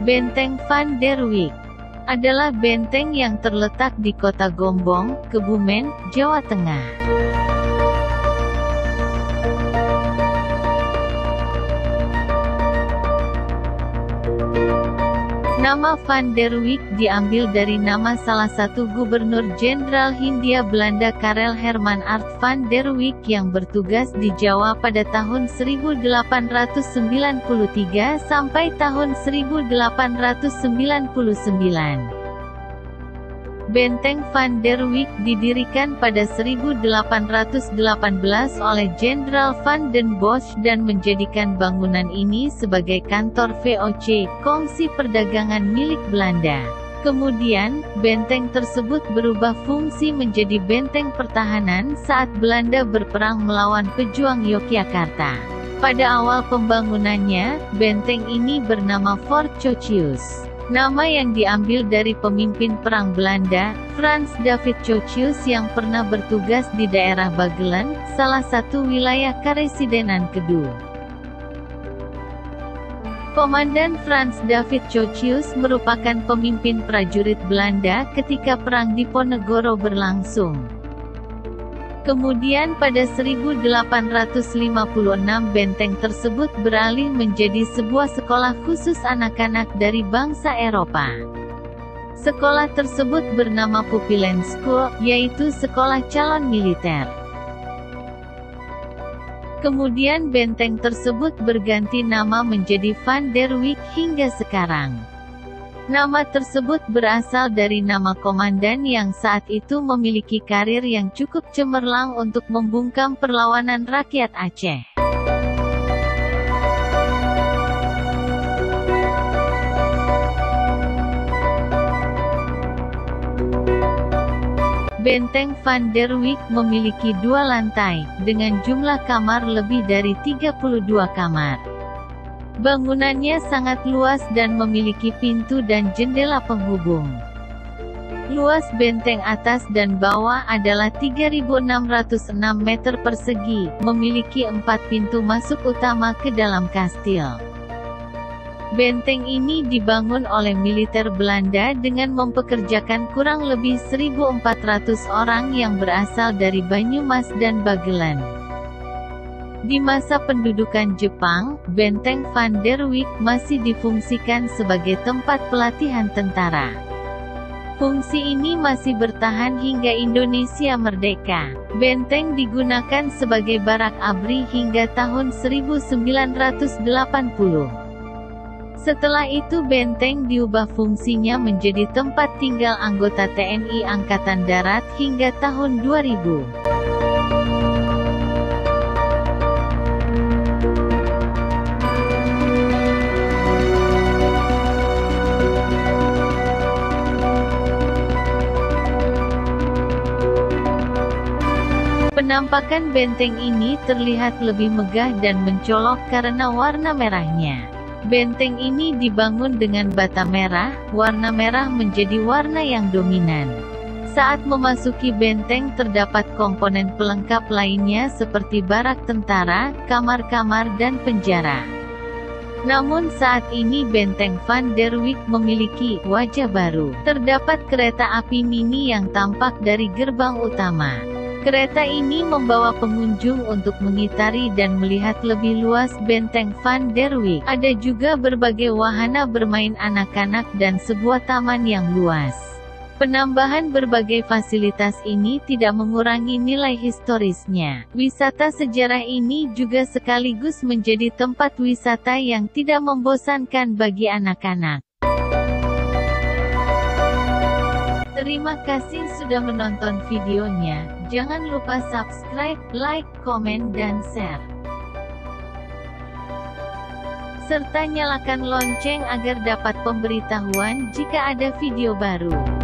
Benteng Van der Wijk adalah benteng yang terletak di Kota Gombong, Kebumen, Jawa Tengah. Nama Van der Wijk diambil dari nama salah satu gubernur Jenderal Hindia Belanda Karel Herman Aert van der Wijk yang bertugas di Jawa pada tahun 1893 sampai tahun 1899. Benteng Van der Wijk didirikan pada 1818 oleh Jenderal Van den Bosch dan menjadikan bangunan ini sebagai kantor VOC, Kongsi Perdagangan milik Belanda. Kemudian, benteng tersebut berubah fungsi menjadi benteng pertahanan saat Belanda berperang melawan pejuang Yogyakarta. Pada awal pembangunannya, benteng ini bernama Fort Chochius. Nama yang diambil dari pemimpin perang Belanda, Frans David Chochius yang pernah bertugas di daerah Bagelen, salah satu wilayah Karesidenan Kedu. Komandan Frans David Chochius merupakan pemimpin prajurit Belanda ketika Perang Diponegoro berlangsung. Kemudian pada 1856 benteng tersebut beralih menjadi sebuah sekolah khusus anak-anak dari bangsa Eropa. Sekolah tersebut bernama Pupillen School, yaitu sekolah calon militer. Kemudian benteng tersebut berganti nama menjadi Van der Wijk hingga sekarang. Nama tersebut berasal dari nama komandan yang saat itu memiliki karir yang cukup cemerlang untuk membungkam perlawanan rakyat Aceh. Benteng Van der Wijk memiliki 2 lantai, dengan jumlah kamar lebih dari 32 kamar. Bangunannya sangat luas dan memiliki pintu dan jendela penghubung. Luas benteng atas dan bawah adalah 3.606 meter persegi, memiliki 4 pintu masuk utama ke dalam kastil. Benteng ini dibangun oleh militer Belanda dengan mempekerjakan kurang lebih 1.400 orang yang berasal dari Banyumas dan Bagelen. Di masa pendudukan Jepang, benteng Van der Wijk masih difungsikan sebagai tempat pelatihan tentara. Fungsi ini masih bertahan hingga Indonesia merdeka. Benteng digunakan sebagai barak ABRI hingga tahun 1980. Setelah itu benteng diubah fungsinya menjadi tempat tinggal anggota TNI Angkatan Darat hingga tahun 2000. Penampakan benteng ini terlihat lebih megah dan mencolok karena warna merahnya. Benteng ini dibangun dengan bata merah, warna merah menjadi warna yang dominan. Saat memasuki benteng terdapat komponen pelengkap lainnya seperti barak tentara, kamar-kamar dan penjara. Namun saat ini benteng Van der Wijk memiliki wajah baru. Terdapat kereta api mini yang tampak dari gerbang utama. Kereta ini membawa pengunjung untuk mengitari dan melihat lebih luas benteng Van der Wijk. Ada juga berbagai wahana bermain anak-anak dan sebuah taman yang luas. Penambahan berbagai fasilitas ini tidak mengurangi nilai historisnya. Wisata sejarah ini juga sekaligus menjadi tempat wisata yang tidak membosankan bagi anak-anak. Terima kasih sudah menonton videonya. Jangan lupa subscribe, like, komen, dan share. Serta nyalakan lonceng agar dapat pemberitahuan jika ada video baru.